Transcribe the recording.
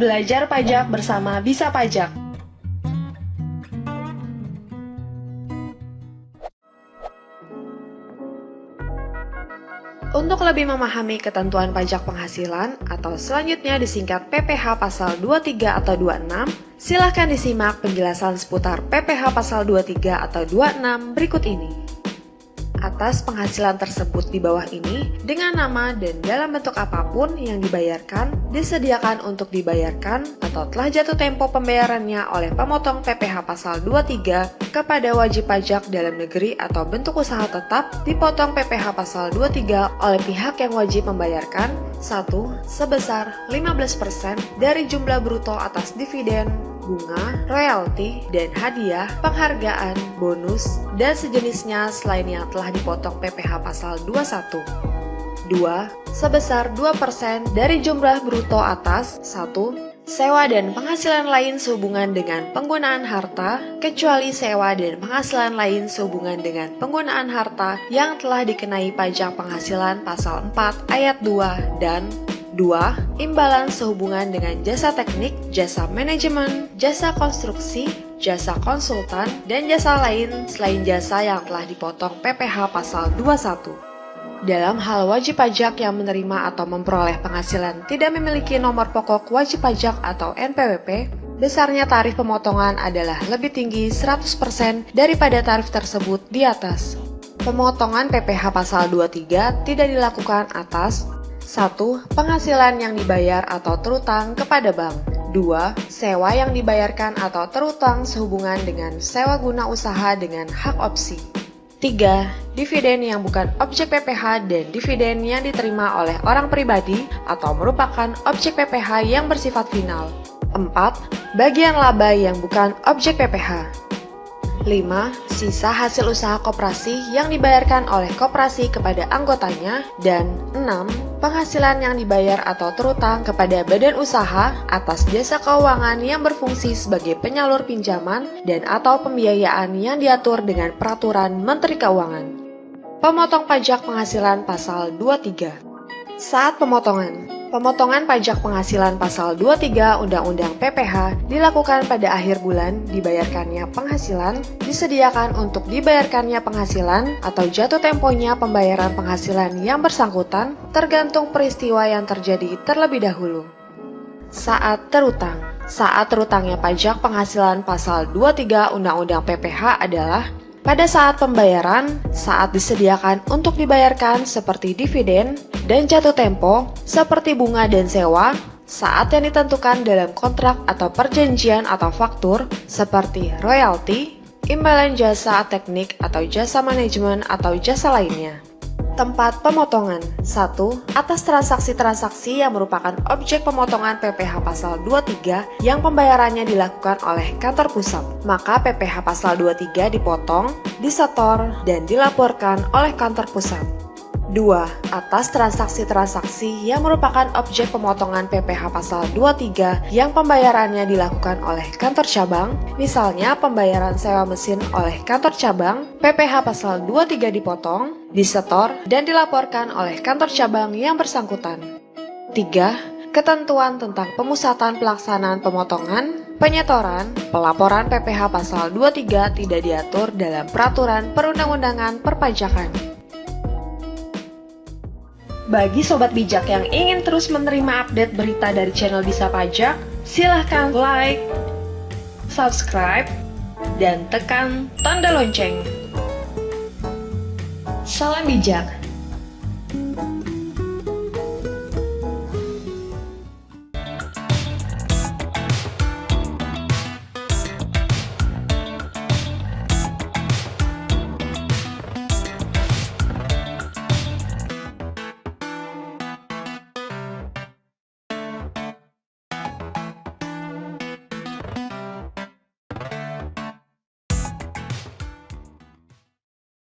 Belajar pajak bersama Bisa Pajak. Untuk lebih memahami ketentuan pajak penghasilan atau selanjutnya disingkat PPh pasal 23 atau 26, silakan disimak penjelasan seputar PPh pasal 23 atau 26 berikut ini. Atas penghasilan tersebut di bawah ini, dengan nama dan dalam bentuk apapun yang dibayarkan, disediakan untuk dibayarkan atau telah jatuh tempo pembayarannya oleh pemotong PPh pasal 23 kepada wajib pajak dalam negeri atau bentuk usaha tetap, dipotong PPh pasal 23 oleh pihak yang wajib membayarkan. 1. Sebesar 15% dari jumlah bruto atas dividen, bunga, royalti, dan hadiah, penghargaan, bonus, dan sejenisnya selain yang telah dipotong PPh pasal 21. 2. Sebesar 2% dari jumlah bruto atas 1. Sewa dan penghasilan lain sehubungan dengan penggunaan harta, kecuali sewa dan penghasilan lain sehubungan dengan penggunaan harta yang telah dikenai pajak penghasilan pasal 4 ayat 2 dan 2. Imbalan sehubungan dengan jasa teknik, jasa manajemen, jasa konstruksi, jasa konsultan, dan jasa lain selain jasa yang telah dipotong PPh pasal 21. Dalam hal wajib pajak yang menerima atau memperoleh penghasilan tidak memiliki nomor pokok wajib pajak atau NPWP, besarnya tarif pemotongan adalah lebih tinggi 100% daripada tarif tersebut di atas. Pemotongan PPh pasal 23 tidak dilakukan atas 1. Penghasilan yang dibayar atau terutang kepada bank. 2. Sewa yang dibayarkan atau terutang sehubungan dengan sewa guna usaha dengan hak opsi. 3. Dividen yang bukan objek PPh dan dividen yang diterima oleh orang pribadi atau merupakan objek PPh yang bersifat final. 4. Bagian laba yang bukan objek PPh. 5. Sisa hasil usaha koperasi yang dibayarkan oleh koperasi kepada anggotanya. Dan 6. Penghasilan yang dibayar atau terutang kepada badan usaha atas jasa keuangan yang berfungsi sebagai penyalur pinjaman dan atau pembiayaan yang diatur dengan peraturan Menteri Keuangan. Pemotong pajak penghasilan pasal 23. Saat pemotongan pajak penghasilan pasal 23 Undang-Undang PPh dilakukan pada akhir bulan dibayarkannya penghasilan, disediakan untuk dibayarkannya penghasilan atau jatuh temponya pembayaran penghasilan yang bersangkutan tergantung peristiwa yang terjadi terlebih dahulu. Saat terutangnya pajak penghasilan pasal 23 Undang-Undang PPh adalah pada saat pembayaran, saat disediakan untuk dibayarkan seperti dividen dan jatuh tempo, seperti bunga dan sewa, saat yang ditentukan dalam kontrak atau perjanjian atau faktur, seperti royalti, imbalan jasa teknik atau jasa manajemen atau jasa lainnya. Tempat pemotongan. 1. Atas transaksi-transaksi yang merupakan objek pemotongan PPh pasal 23 yang pembayarannya dilakukan oleh kantor pusat, maka PPh pasal 23 dipotong, disetor, dan dilaporkan oleh kantor pusat. 2. Atas transaksi-transaksi yang merupakan objek pemotongan PPh pasal 23 yang pembayarannya dilakukan oleh kantor cabang, misalnya pembayaran sewa mesin oleh kantor cabang, PPh pasal 23 dipotong, disetor, dan dilaporkan oleh kantor cabang yang bersangkutan. 3. Ketentuan tentang pemusatan pelaksanaan pemotongan, penyetoran, pelaporan PPh pasal 23 tidak diatur dalam peraturan perundang-undangan perpajakan. Bagi sobat bijak yang ingin terus menerima update berita dari channel Bisa Pajak, silahkan like, subscribe, dan tekan tanda lonceng. Salam bijak.